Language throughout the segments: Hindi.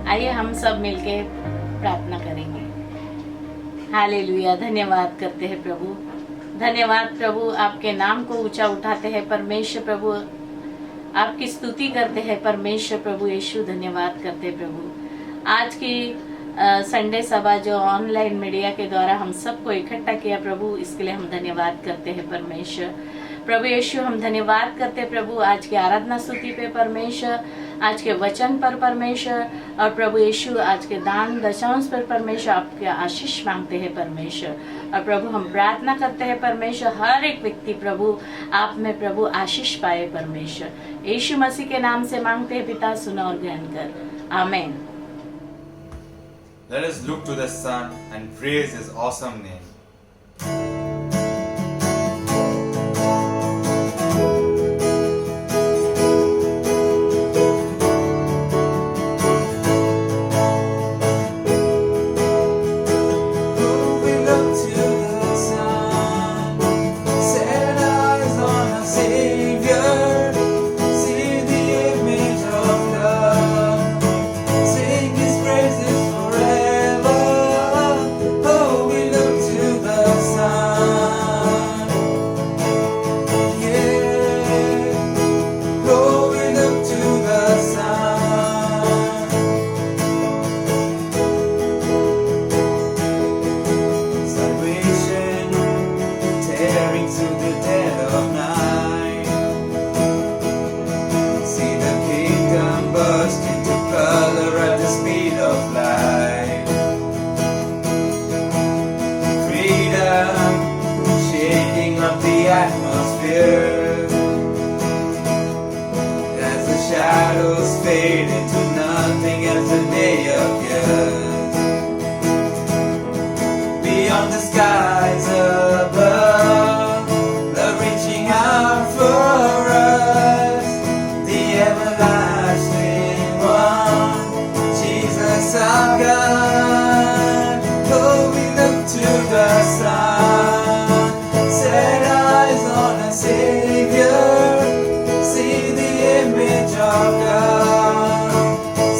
आइए हम सब मिलके प्रार्थना करेंगे। हालेलुया। धन्यवाद करते हैं प्रभु, धन्यवाद प्रभु, आपके नाम को ऊंचा उठाते हैं परमेश्वर प्रभु, आपकी स्तुति करते हैं परमेश्वर प्रभु यीशु। धन्यवाद करते हैं प्रभु, आज की संडे सभा जो ऑनलाइन मीडिया के द्वारा हम सबको इकट्ठा किया प्रभु, इसके लिए हम धन्यवाद करते हैं परमेश्वर प्रभु यीशु। हम धन्यवाद करते हैं प्रभु आज की आराधना स्तुति पे परमेश्वर, आज के वचन पर परमेश्वर, और प्रभु यीशु आज के दान दशांश पर परमेश्वर आपके आशीष मांगते हैं परमेश्वर। और प्रभु हम प्रार्थना करते हैं परमेश्वर, हर एक व्यक्ति प्रभु आप में प्रभु आशीष पाए परमेश्वर। यीशु मसीह के नाम से मांगते हैं पिता, सुना और ग्रहण कर, आमेन। Let us look to the Son and praise His awesome name.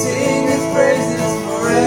Sing His praises forever.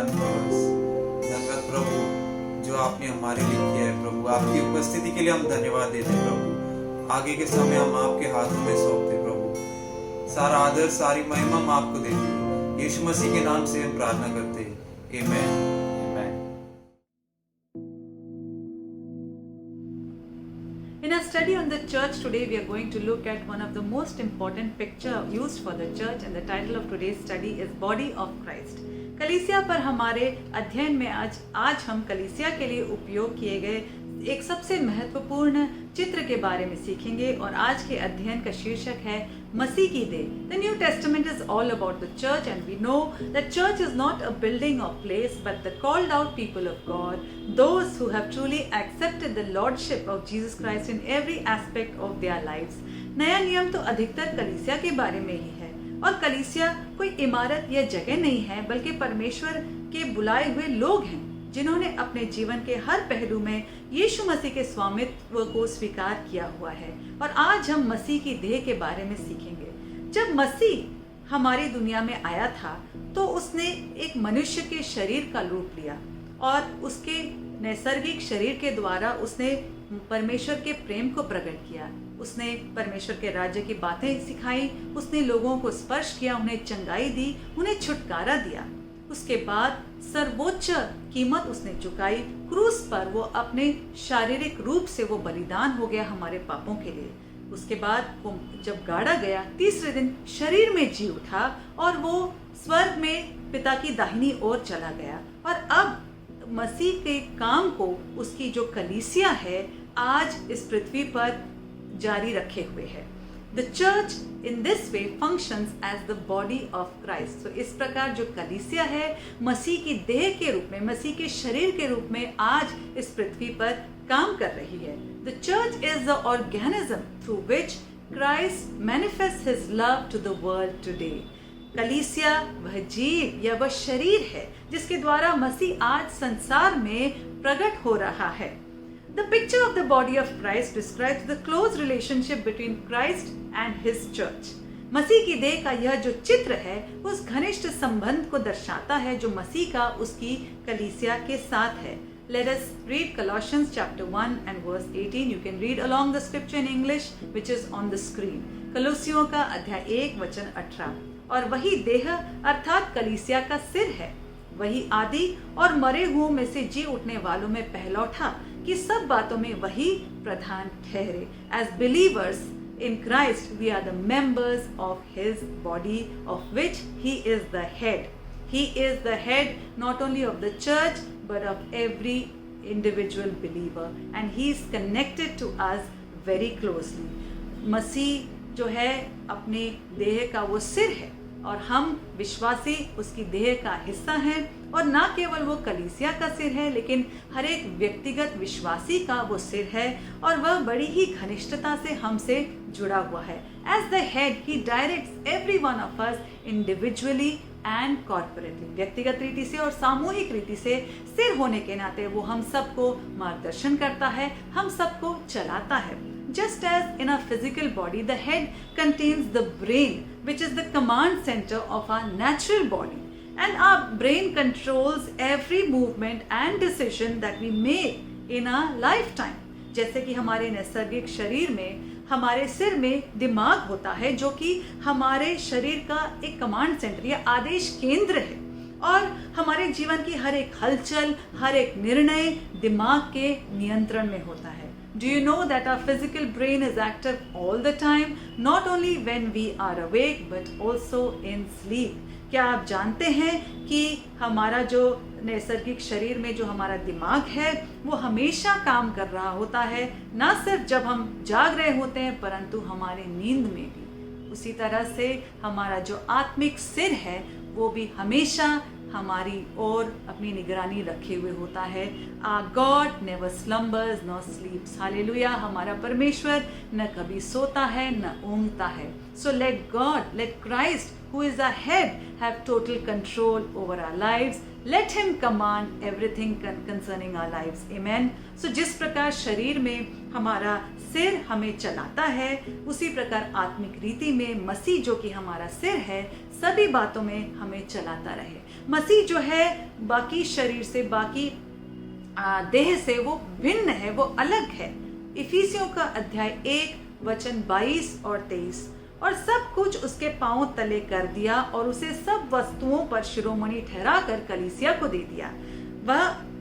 धन्यवाद धन्यवाद प्रभु, जो आपने हमारे लिए किया है प्रभु। आपकी उपस्थिति के लिए हम धन्यवाद देते हैं प्रभु। आगे के समय हम आपके हाथों में सौंपते प्रभु। सारा आदर सारी महिमा हम आपको देते हैं। यीशु मसीह के नाम से हम प्रार्थना करते हैं, आमीन। In our study on the church today, we are going to look at one of the most important picture used for the church, and the title of today's study is Body of Christ. कलीसिया पर हमारे अध्ययन में आज हम कलीसिया के लिए उपयोग किए गए एक सबसे महत्वपूर्ण चित्र के बारे में सीखेंगे, और आज के अध्ययन का शीर्षक है मसीह की देह. The New Testament is all about the church, and we know that church is not a building or place, but the called out people of God, those who have truly accepted the lordship of Jesus Christ in every aspect of their lives. नया नियम तो अधिकतर कलीसिया के बारे में ही है, और कलीसिया कोई इमारत या जगह नहीं है, बल्कि परमेश्वर के बुलाए हुए लोग हैं जिन्होंने अपने जीवन के हर पहलू में यीशु मसीह के स्वामित्व को स्वीकार किया हुआ है. और आज हम मसीह की देह के बारे में सीखेंगे. जब मसीह हमारी दुनिया में आया था तो उसने एक मनुष्य के शरीर का रूप लिया, और उसके नैसर्गिक शरीर के द्वारा उसने परमेश्वर के प्रेम को प्रकट किया. उसने परमेश्वर के राज्य की बातें सिखाई, उसने लोगों को स्पर्श किया, उन्हें चंगाई दी, उन्हें छुटकारा दिया. उसके बाद सर्वोच्च कीमत उसने चुकाई. क्रूस पर वो अपने शारीरिक रूप से वो बलिदान हो गया हमारे पापों के लिए. उसके बाद वो जब गाड़ा गया, तीसरे दिन शरीर में जी उठा और वो स्वर्ग में पिता की दाहिनी ओर चला गया. और अब मसीह के काम को उसकी जो कलीसिया है आज इस पृथ्वी पर जारी रखे हुए है. The church in this way functions as the body of Christ. So इस प्रकार जो कलीसिया है मसीह की देह के रूप में, मसीह के शरीर के रूप में आज इस पृथ्वी पर काम कर रही है. The church is the organism through which Christ manifests his love to the world today. कलीसिया वह जीव या वह शरीर है जिसके द्वारा मसीह आज संसार में प्रकट हो रहा है. The picture of the body of Christ describes the close relationship between Christ and his church. मसीह की देह का यह जो चित्र है उस घनिष्ठ संबंध को दर्शाता है जो मसीह का उसकी कलीसिया के साथ है. Let us read Colossians chapter 1 and verse 18. You can read along the scripture in English which is on the screen. कलोसियों का अध्याय 1 वचन 18. और वही देह अर्थात कलीसिया का सिर है, वही आदि और मरे हुओं में से जी उठने वालों में पहलौठा कि सब बातों में वही प्रधान ठहरे. As believers in Christ, we are the members of His body, of which He is the head. He is the head not only of the church, but of every individual believer, and He is connected to us very closely. मसीह जो है अपने देह का वो सिर है, और हम विश्वासी उसकी देह का हिस्सा हैं. और ना केवल वो कलीसिया का सिर है, लेकिन हर एक व्यक्तिगत विश्वासी का वो सिर है, और वह बड़ी ही घनिष्ठता से हमसे जुड़ा हुआ है. As the head, he directs every one of us individually and corporately. व्यक्तिगत रीति से और सामूहिक रीति से सिर होने के नाते वो हम सबको मार्गदर्शन करता है, हम सबको चलाता है. Just as in a physical body, the head contains the brain, which is the command center of our natural body. And our brain controls every movement and decision that we make in our lifetime. जैसे कि हमारे नैसर्गिक शरीर में हमारे सिर में दिमाग होता है जो कि हमारे शरीर का एक कमांड सेंटर या आदेश केंद्र है, और हमारे जीवन की हर एक हलचल, हर एक निर्णय दिमाग के नियंत्रण में होता है. Do you know that our physical brain is active all the time, not only when we are awake but also in sleep? क्या आप जानते हैं कि हमारा जो नैसर्गिक शरीर में जो हमारा दिमाग है वो हमेशा काम कर रहा होता है, ना सिर्फ जब हम जाग रहे होते हैं परंतु हमारे नींद में भी. उसी तरह से हमारा जो आत्मिक सिर है वो भी हमेशा हमारी ओर अपनी निगरानी रखे हुए होता है. Our God never slumbers nor sleeps. Hallelujah. हमारा परमेश्वर न कभी सोता है न ऊँगता है. So let God, let Christ, who is our head, have total control over our lives. Let him command everything concerning our lives. Amen. So जिस प्रकार शरीर में हमारा सिर हमें चलाता है, उसी प्रकार आत्मिक रीति में मसीह जो कि हमारा सिर है सभी बातों में हमें चलाता रहे। मसीह जो है बाकी शरीर से, बाकी देह से वो भिन्न है, वो अलग है। इफिसियों का अध्याय 1 वचन 22 और 23, और सब कुछ उसके पांव तले कर दिया और उसे सब वस्तुओं पर शिरोमणि ठहरा कर कलीसिया को दे दिया।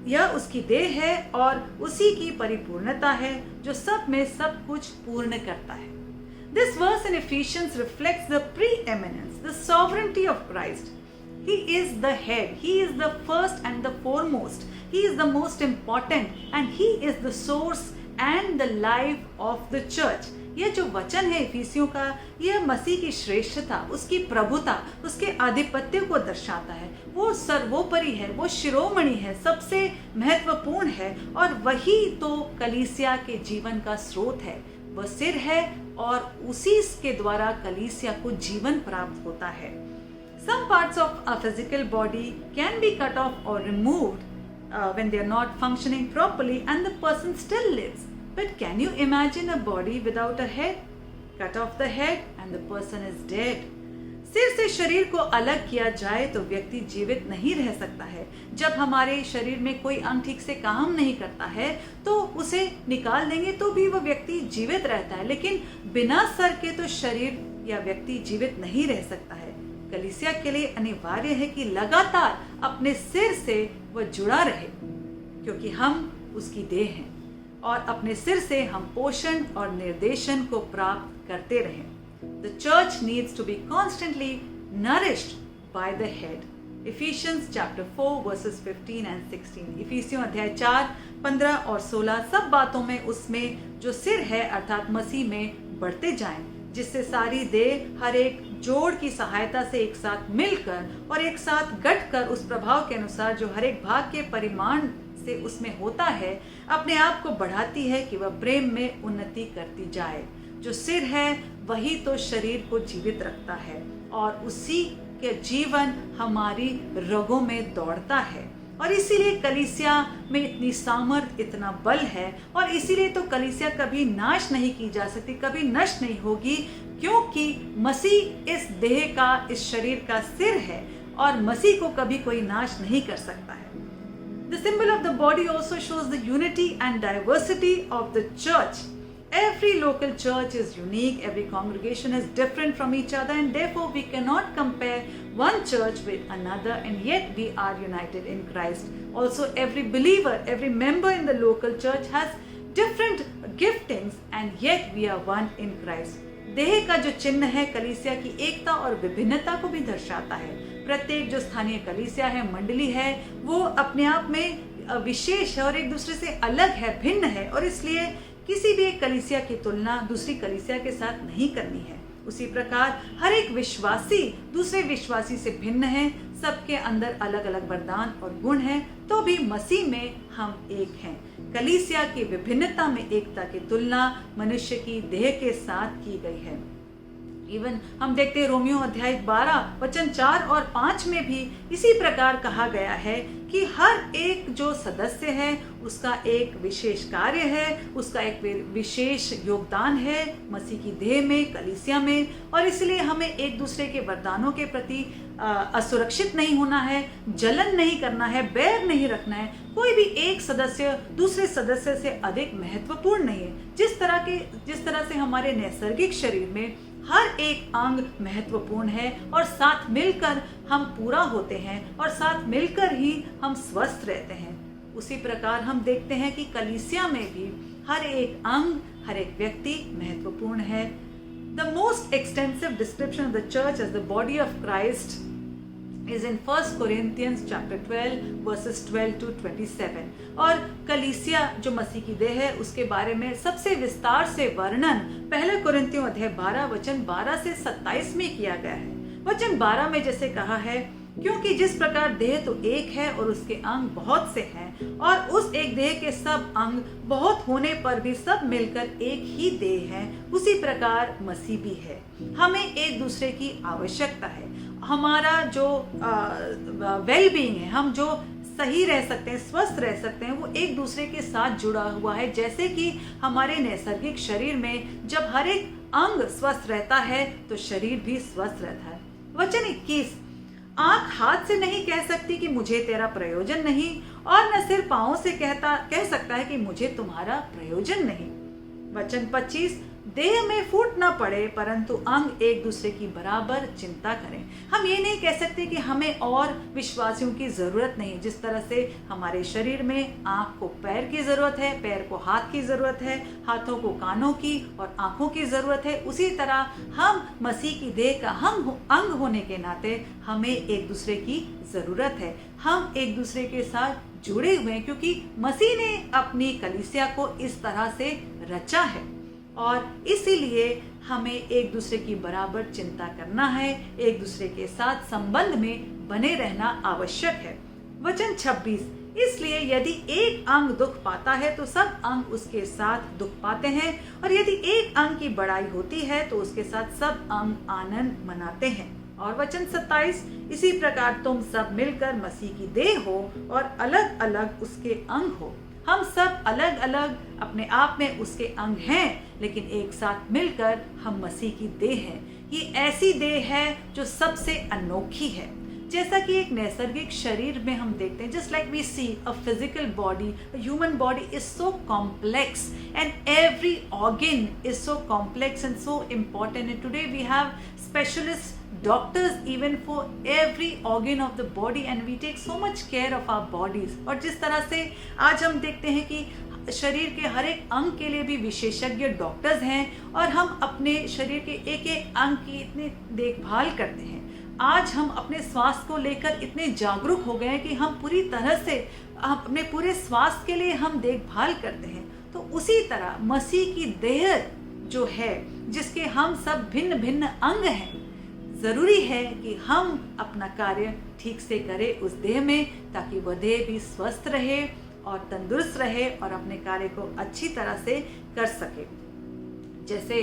यह उसकी देह है और उसी की परिपूर्णता है जो सब में सब कुछ पूर्ण करता है। This verse in Ephesians reflects the preeminence, the sovereignty of Christ. He is the head, he is the first and the foremost, he is the most important, and he is the source and the life of the church. यह जो वचन है इफिसियों का, यह मसीह की श्रेष्ठता, उसकी प्रभुता, उसके आधिपत्य को दर्शाता है। वो सर्वोपरि है, वो शिरोमणि है, सबसे महत्वपूर्ण है, और वही तो कलीसिया के जीवन का स्रोत है। वह सिर है और उसी के द्वारा कलीसिया को जीवन प्राप्त होता है। Some parts of a physical body can be cut off or removed when they are not functioning properly and the person still lives. But can you imagine a body without a head? Cut off the head and the person is dead. सिर से शरीर को अलग किया जाए तो व्यक्ति जीवित नहीं रह सकता है। जब हमारे शरीर में कोई अंग ठीक से काम नहीं करता है तो उसे निकाल देंगे तो भी वह व्यक्ति जीवित रहता है, लेकिन बिना सर के तो शरीर या व्यक्ति जीवित नहीं रह सकता है। कलीसिया के लिए अनिवार्य है कि लगातार अपने सिर से वह जुड़ा रहे, क्योंकि हम उसकी देह हैं और अपने सिर से हम पोषण और निर्देशन को प्राप्त करते रहें। The church needs to be constantly nourished by the head. Ephesians chapter 4 verses 15 and 16. इफिसियों अध्याय 4, 15 और 16 सब बातों में उसमें जो सिर है अर्थात मसीह में बढ़ते जाएं, जिससे सारी देह हर एक जोड़ की सहायता से एक साथ मिलकर और एक साथ गठकर उस प्रभाव के अनुसार जो हर एक भाग के परिमाण से उसमें होता है, अपने आप को बढ़ाती है कि वह प्रेम में उन्नति करती जाए। जो सिर है वही तो शरीर को जीवित रखता है और उसी के जीवन हमारी रगों में दौड़ता है, और इसीलिए कलीसिया में इतनी सामर्थ्य, इतना बल है, और इसीलिए तो कलीसिया कभी नाश नहीं की जा सकती, कभी नष्ट नहीं होगी, क्योंकि मसीह इस देह का, इस शरीर का सिर है और मसीह को कभी कोई नाश नहीं कर सकता है। The symbol of the body also shows the unity and diversity of the church. Every local church is unique, every congregation is different from each other, and therefore we cannot compare one church with another, and yet we are united in Christ. Also, every believer, every member in the local church has different giftings, and yet we are one in Christ. देह का जो चिन्ह है कलीसिया की एकता और विभिन्नता को भी दर्शाता है। प्रत्येक जो स्थानीय कलीसिया है, मंडली है, वो अपने आप में विशेष है और एक दूसरे से अलग है, भिन्न है, और इसलिए किसी भी एक कलीसिया की तुलना दूसरी कलीसिया के साथ नहीं करनी है। उसी प्रकार हर एक विश्वासी दूसरे विश्वासी से भिन्न है, सबके अंदर अलग अलग वरदान और गुण हैं, तो भी मसीह में हम एक हैं। कलीसिया की विभिन्नता में एकता की तुलना मनुष्य की देह के साथ की गई है। इवन हम देखते हैं रोमियो अध्याय 12 वचन 4 और 5 में भी इसी प्रकार कहा गया है कि हर एक जो सदस्य है उसका एक विशेष कार्य है, उसका एक विशेष योगदान है मसीह की देह में, कलीसिया में, और इसलिए हमें एक दूसरे के वरदानों के प्रति असुरक्षित नहीं होना है, जलन नहीं करना है, बैर नहीं रखना है। कोई भी एक सदस्य दूसरे सदस्य से अधिक महत्वपूर्ण नहीं है। जिस तरह से हमारे नैसर्गिक शरीर में हर एक अंग महत्वपूर्ण है और साथ मिलकर हम पूरा होते हैं और साथ मिलकर ही हम स्वस्थ रहते हैं, उसी प्रकार हम देखते हैं कि कलीसिया में भी हर एक अंग, हर एक व्यक्ति महत्वपूर्ण है। The most extensive description of the church as the body of Christ is in 1 Corinthians chapter 12 verses 12 to 27, और कलीसिया जो मसीह की देह है उसके बारे में सबसे विस्तार से वर्णन पहले कुरिन्थियों अध्याय 12 वचन 12 से 27 में किया गया है। वचन 12 में जैसे कहा है, क्योंकि जिस प्रकार देह तो एक है और उसके अंग बहुत से हैं, और उस एक देह के सब अंग बहुत होने पर भी सब मिलकर एक ही देह है, उसी प्रकार मसीह भी है। हमें एक दूसरे की आवश्यकता है। हमारा जो वेल बीइंग है, हम जो सही रह सकते हैं, स्वस्थ रह सकते हैं, वो एक दूसरे के साथ जुड़ा हुआ है। जैसे कि हमारे नैसर्गिक शरीर में जब हर एक अंग स्वस्थ रहता है तो शरीर भी स्वस्थ रहता है। वचन 21, आंख हाथ से नहीं कह सकती कि मुझे तेरा प्रयोजन नहीं, और न सिर पांवों से कह सकता है कि मुझे तुम्हारा प्रयोजन नहीं। वचन 25, देह में फूट न पड़े परंतु अंग एक दूसरे की बराबर चिंता करें। हम ये नहीं कह सकते कि हमें और विश्वासियों की जरूरत नहीं। जिस तरह से हमारे शरीर में आंख को पैर की जरूरत है, पैर को हाथ की जरूरत है, हाथों को कानों की और आंखों की जरूरत है, उसी तरह हम मसीह की देह का अंग होने के नाते हमें एक दूसरे की जरूरत है। हम एक दूसरे के साथ जुड़े हुए हैं क्योंकि मसीह ने अपनी कलीसिया को इस तरह से रचा है और इसीलिए हमें एक दूसरे की बराबर चिंता करना है, एक दूसरे के साथ संबंध में बने रहना आवश्यक है। वचन 26, इसलिए यदि एक अंग दुख पाता है तो सब अंग उसके साथ दुख पाते हैं, और यदि एक अंग की बड़ाई होती है तो उसके साथ सब अंग आनंद मनाते हैं। और वचन 27, इसी प्रकार तुम सब मिलकर मसीह की देह हो और अलग अलग उसके अंग हो। हम सब अलग अलग अपने आप में उसके अंग हैं, लेकिन एक साथ मिलकर हम मसीह की देह हैं। ये ऐसी देह है जो सबसे अनोखी है। जैसा कि एक नैसर्गिक शरीर में हम देखते हैं, just like we see a physical body, human body is so complex and every organ is so complex and so important, and today we have specialist doctors even for every organ of the body and we take so much care of our bodies। और जिस तरह से आज हम देखते हैं कि शरीर के हर एक अंग के लिए भी विशेषज्ञ डॉक्टर्स हैं और हम अपने शरीर के एक एक अंग की इतनी देखभाल करते हैं। आज हम अपने स्वास्थ्य को लेकर इतने जागरूक हो गए हैं कि हम पूरी तरह से अपने पूरे स्वास्थ्य के लिए हम देखभाल करते हैं। तो उसी तरह मसीह की देह जो है, जिसके हम सब भिन्न भिन्न अंग हैं, जरूरी है कि हम अपना कार्य ठीक से करें उस देह में, ताकि वह देह भी स्वस्थ रहे और तंदुरुस्त रहे और अपने कार्य को अच्छी तरह से कर सके। जैसे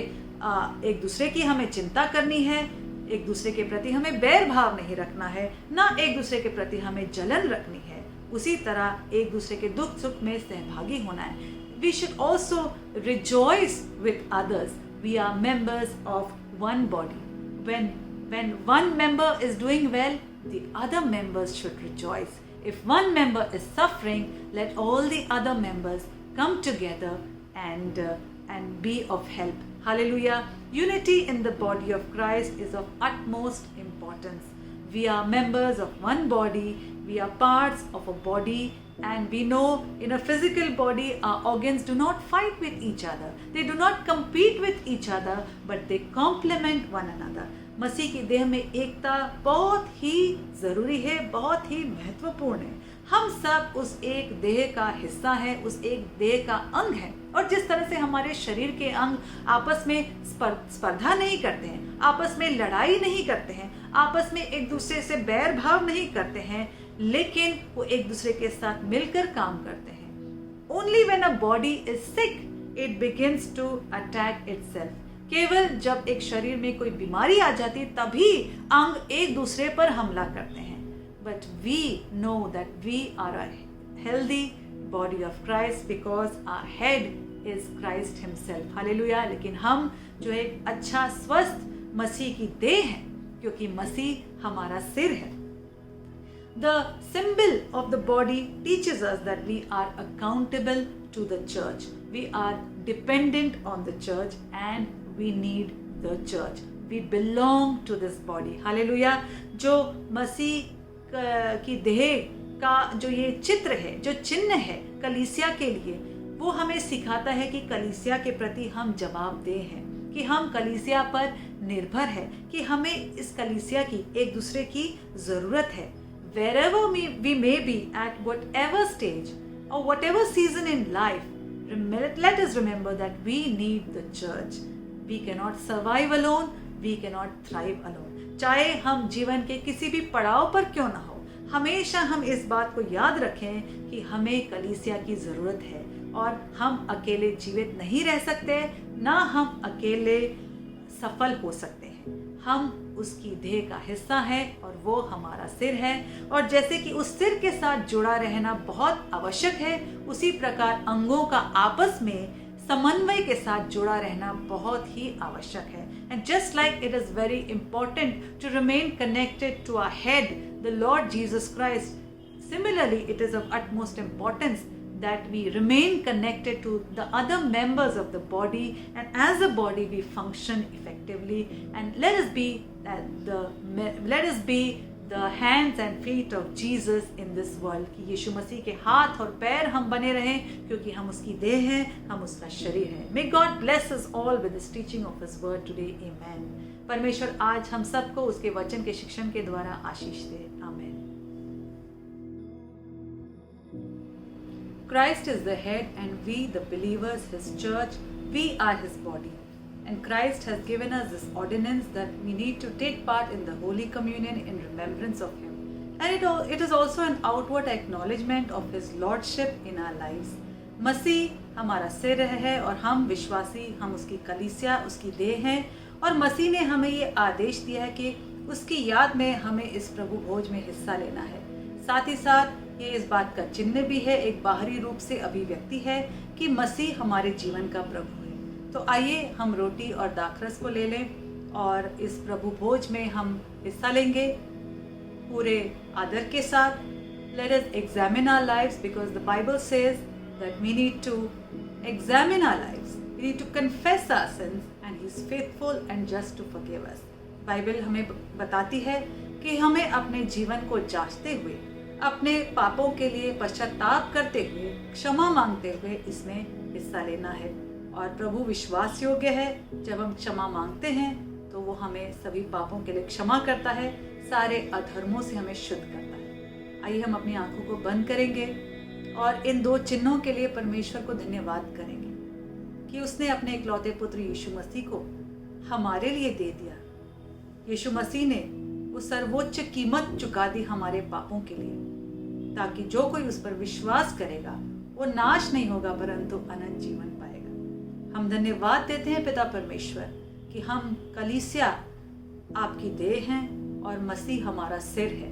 एक दूसरे की हमें चिंता करनी है, एक दूसरे के प्रति हमें बैर भाव नहीं रखना है, ना एक दूसरे के प्रति हमें जलन रखनी है, उसी तरह एक दूसरे के दुख सुख में सहभागी होना है। We should also rejoice with others. We are members of one body. When one member is doing well, the other members should rejoice. If one member is suffering, let all the other members come together and be of help. Hallelujah. Unity in the body of Christ is of utmost importance. We are members of one body. We are parts of a body, and we know in a physical body our organs do not fight with each other. They do not compete with each other, but they complement one another. मसीह की देह में एकता बहुत ही जरूरी है, बहुत ही महत्वपूर्ण है। हम सब उस एक देह का हिस्सा है, उस एक देह का अंग है। और जिस तरह से हमारे शरीर के अंग आपस में स्पर्धा नहीं करते हैं, आपस में लड़ाई नहीं करते हैं, आपस में एक दूसरे से बैर भाव नहीं करते हैं, लेकिन वो एक दूसरे के साथ मिलकर काम करते हैं। Only when a body is sick, it begins to attack itself. केवल जब एक शरीर में कोई बीमारी आ जाती तभी अंग एक दूसरे पर हमला करते हैं। But we know that we are a healthy body of Christ because our head is Christ himself. Hallelujah. लेकिन हम जो एक अच्छा स्वस्थ मसीह की देह है, क्योंकि मसीह हमारा सिर है। The symbol of the body teaches us that we are accountable to the church. We are dependent on the church and we need the church. We belong to this body. Hallelujah. जो मसीह की देह का जो ये चित्र है, जो चिन्ह है कलीसिया के लिए, वो हमें सिखाता है कि कलीसिया के प्रति हम जवाबदेह हैं, कि हम कलीसिया पर निर्भर है, कि हमें इस कलीसिया की एक दूसरे की जरूरत है। Wherever we may be at whatever stage or whatever season in life, let us remember that we need the church. We cannot survive alone. We cannot thrive alone. चाहे हम जीवन के किसी भी पड़ाव पर क्यों ना हो, हमेशा हम इस बात को याद रखें कि हमें कलीसिया की जरूरत है और हम अकेले जीवित नहीं रह सकते, ना हम अकेले सफल हो सकते हैं। हम उसकी देह का हिस्सा है और वो हमारा सिर है, और जैसे कि उस सिर के साथ जुड़ा रहना बहुत आवश्यक है, उसी प्रकार अंगों का आपस में समन्वय के साथ जुड़ा रहना बहुत ही आवश्यक है. And just like it is very important to remain connected to our head, the Lord Jesus Christ, similarly it is of utmost importance that we remain connected to the other members of the body, and as a body we function effectively, and let us be the hands and feet of Jesus in this world. कि यीशु मसीह के हाथ और पैर हम बने रहें, क्योंकि हम उसकी देह हैं, हम उसका शरीर हैं. May God bless us all with this teaching of His word today. Amen. परमेश्वर आज हम सबको उसके वचन के शिक्षण के द्वारा आशीष दे. Amen. Christ is the head, and we, the believers, His church, we are His body. And Christ has given us this ordinance that we need to take part in the Holy Communion in remembrance of Him. And it is also an outward acknowledgement of His Lordship in our lives. मसीह हमारा सिर है और हम विश्वासी, हम उसकी कलीसिया, उसकी देह हैं. और मसीह ने हमें ये आदेश दिया है कि उसकी याद में हमें इस प्रभु भोज में हिस्सा लेना है. साथ ही साथ ये इस बात का चिन्ह भी है, एक बाहरी रूप से अभिव्यक्ति है कि मसीह हमारे जीवन का प्रभु है. तो आइए हम रोटी और दाखरस को ले लें और इस प्रभु भोज में हम हिस्सा लेंगे पूरे आदर के साथ. Let us examine our lives, because the Bible says that we need to examine our lives. We need to confess our sins, and He is faithful and just to forgive us. Bible हमें बताती है कि हमें अपने जीवन को जांचते हुए, अपने पापों के लिए पश्चाताप करते हुए, क्षमा मांगते हुए इसमें हिस्सा लेना है. और प्रभु विश्वास योग्य है. जब हम क्षमा मांगते हैं तो वो हमें सभी पापों के लिए क्षमा करता है, सारे अधर्मों से हमें शुद्ध करता है. आइए हम अपनी आंखों को बंद करेंगे और इन दो चिन्हों के लिए परमेश्वर को धन्यवाद करेंगे कि उसने अपने इकलौते पुत्र यीशु मसीह को हमारे लिए दे दिया. यीशु मसीह ने वो सर्वोच्च कीमत चुका दी हमारे पापों के लिए, ताकि जो कोई उस पर विश्वास करेगा वो नाश नहीं होगा परंतु अनंत जीवन पाएगा. हम धन्यवाद देते हैं पिता परमेश्वर कि हम कलीसिया आपकी देह हैं और मसीह हमारा सिर है,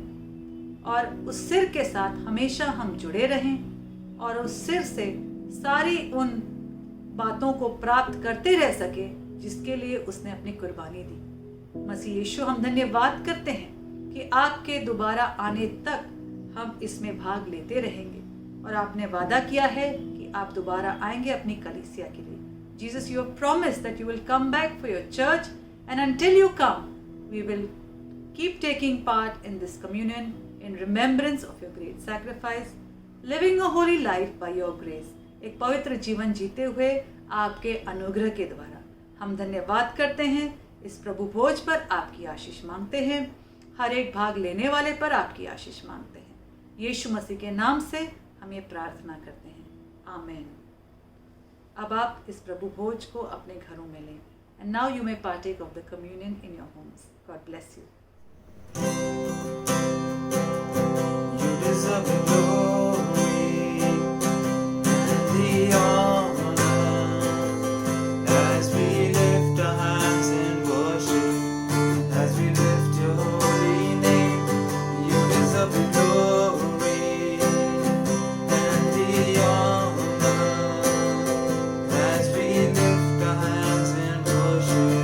और उस सिर के साथ हमेशा हम जुड़े रहें और उस सिर से सारी उन बातों को प्राप्त करते रह सके जिसके लिए उसने अपनी कुर्बानी दी. मसीह यीशु, हम धन्यवाद करते हैं कि आपके दोबारा आने तक हम इसमें भाग लेते रहेंगे, और आपने वादा किया है कि आप दोबारा आएंगे अपनी कलीसिया के लिए. Jesus, you have promised that you will come back for your church, and until you come, we will keep taking part in this communion in remembrance of your great sacrifice, living a holy life by your grace. एक पवित्र जीवन जीते हुए आपके अनुग्रह के द्वारा हम धन्यवाद करते हैं. इस प्रभु भोज पर आपकी आशीष मांगते हैं, हर एक भाग लेने वाले पर आपकी आशीष मांगते हैं. यीशु मसीह के नाम से हम ये प्रार्थना करते हैं. आमीन. अब आप इस प्रभु भोज को अपने घरों में लें. And now you may partake of the communion in your homes. God bless you. You deserve the glory and the honor as we lift our hands in worship, as we lift your holy name. You deserve the glory and the honor as we lift our hands in worship,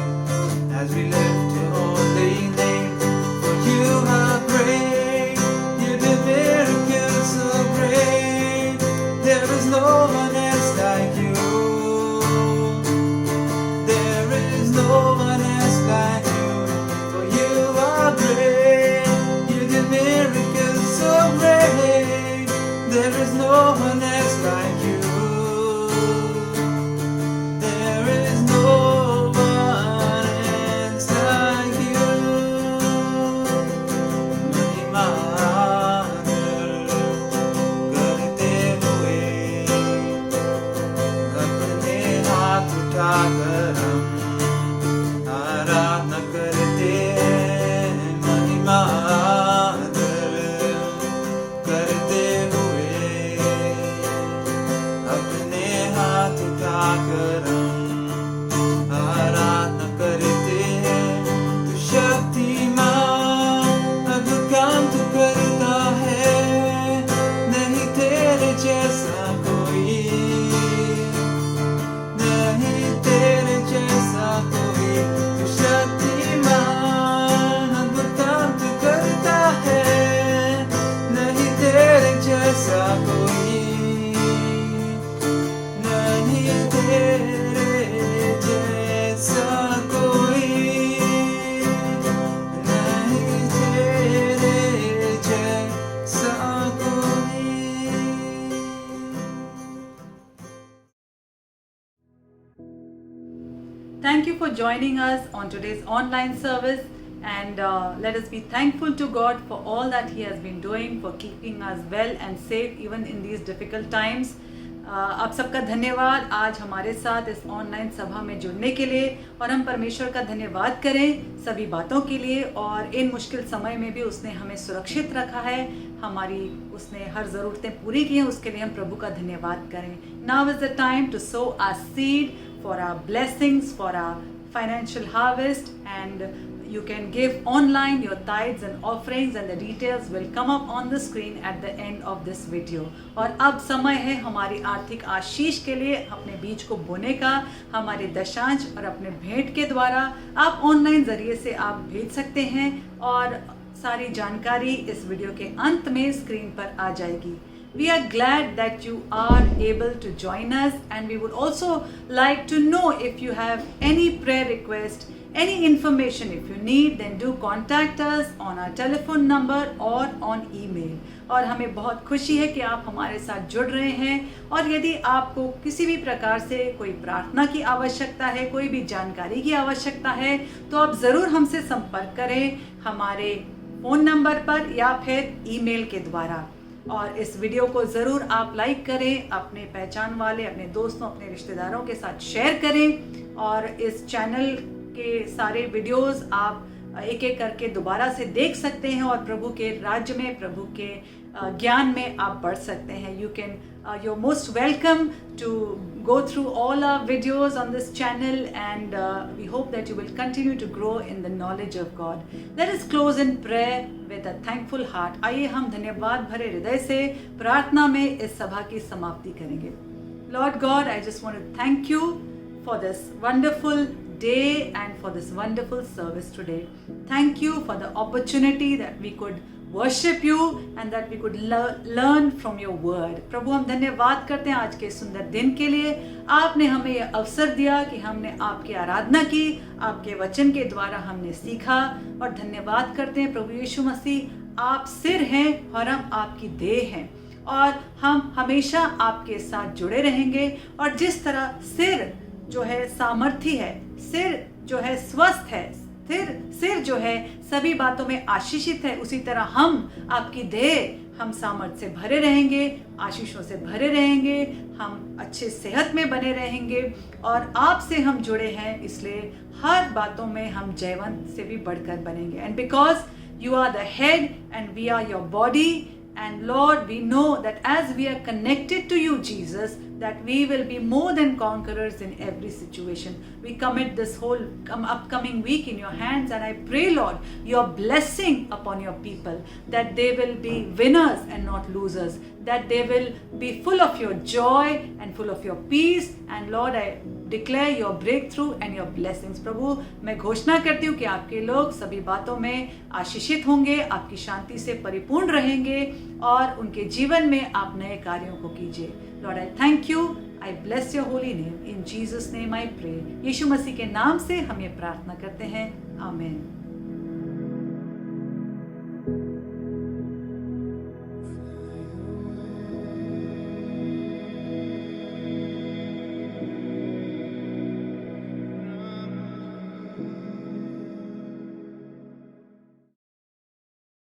as we lift your holy name. For you are great, you did miracles so great. There is no one else like you. There is no one else like you. For you are great, you did miracles so great. There is no one else like you. There is no one else like you. महिमा करते हुए अपने हाथ उठाकर हम आराधना करते हैं. महिमा करते हुए अपने हाथ उठाकर हम आराधना करते हैं. तू शक्तिमान अब काम तू करता है, नहीं तेरे जैसा कोई, Thank you for joining us on today's online service, and let us be thankful to God for all that He has been doing, for keeping us well and safe even in these difficult times. आप सबका धन्यवाद आज हमारे साथ इस ऑनलाइन सभा में जुड़ने के लिए, और हम परमेश्वर का धन्यवाद करें सभी बातों के लिए, और इन मुश्किल समय में भी उसने हमें सुरक्षित रखा है, उसने हर ज़रूरतें पूरी की हैं, उसके लिए हम प्रभु का धन्यवाद करें. Now is the time to sow our seed for our blessings, for our financial harvest, and you can give online your tithes and offerings, and the details will come up on the screen at the end of this video. और अब समय है हमारी आर्थिक आशीष के लिए, अपने बीज को बोने का. हमारे दशांश और अपने भेंट के द्वारा आप ऑनलाइन जरिए से आप भेज सकते हैं, और सारी जानकारी इस वीडियो के अंत में स्क्रीन पर आ जाएगी. We are glad that you are able to join us, and we would also like to know if you have any prayer request, any information if you need, then do contact us on our telephone number or on email. और हमें बहुत खुशी है कि आप हमारे साथ जुड़ रहे हैं, और यदि आपको किसी भी प्रकार से कोई प्रार्थना की आवश्यकता है, कोई भी जानकारी की आवश्यकता है, तो आप ज़रूर हमसे संपर्क करें हमारे फ़ोन नंबर पर या फिर ईमेल के द्वारा. और इस वीडियो को ज़रूर आप लाइक करें, अपने पहचान वाले, अपने दोस्तों, अपने रिश्तेदारों के साथ शेयर करें, और इस चैनल के सारे वीडियोस आप एक एक करके दोबारा से देख सकते हैं, और प्रभु के राज्य में, प्रभु के ज्ञान में आप बढ़ सकते हैं. You're most welcome to go through all our videos on this channel, and we hope that you will continue to grow in the knowledge of God. Let us close in prayer with a thankful heart. आइए हम धन्यवाद भरे हृदय से प्रार्थना में इस सभा की समाप्ति करेंगे. Lord God, I just want to thank you for this wonderful day and for this wonderful service today. Thank you for the opportunity that we could worship you and that we could learn from your word. प्रभु हम धन्यवाद करते हैं आज के सुंदर दिन के लिए. आपने हमें यह अवसर दिया कि हमने आपकी आराधना की, आपके वचन के द्वारा हमने सीखा, और धन्यवाद करते हैं प्रभु यीशु मसीह, आप सिर हैं और हम आपकी देह हैं, और हम हमेशा आपके साथ जुड़े रहेंगे. और जिस तरह सिर जो है सामर्थी है, सिर जो है स्वस्थ है, सिर जो है सभी बातों में आशीषित है, उसी तरह हम आपकी देह, हम सामर्थ से भरे रहेंगे, आशीषों से भरे रहेंगे, हम अच्छे सेहत में बने रहेंगे, और आपसे हम जुड़े हैं, इसलिए हर बातों में हम जयवंत से भी बढ़कर बनेंगे. And because you are the head and we are your body, and Lord, we know that as we are connected to you, Jesus, that we will be more than conquerors in every situation. We commit this whole upcoming week in your hands, and I pray, Lord, your blessing upon your people, that they will be winners and not losers, that they will be full of your joy and full of your peace. And Lord, I declare your breakthrough and your blessings. प्रभु, मैं घोषणा करती हूँ कि आपके लोग सभी बातों में आशीषित होंगे, आपकी शांति से परिपूर्ण रहेंगे, और उनके जीवन में आप नए कार्यों को कीजिए. Lord, I thank you. I bless your holy name. In Jesus' name I pray. यीशु मसीह के नाम से हम ये प्रार्थना करते हैं. आमीन.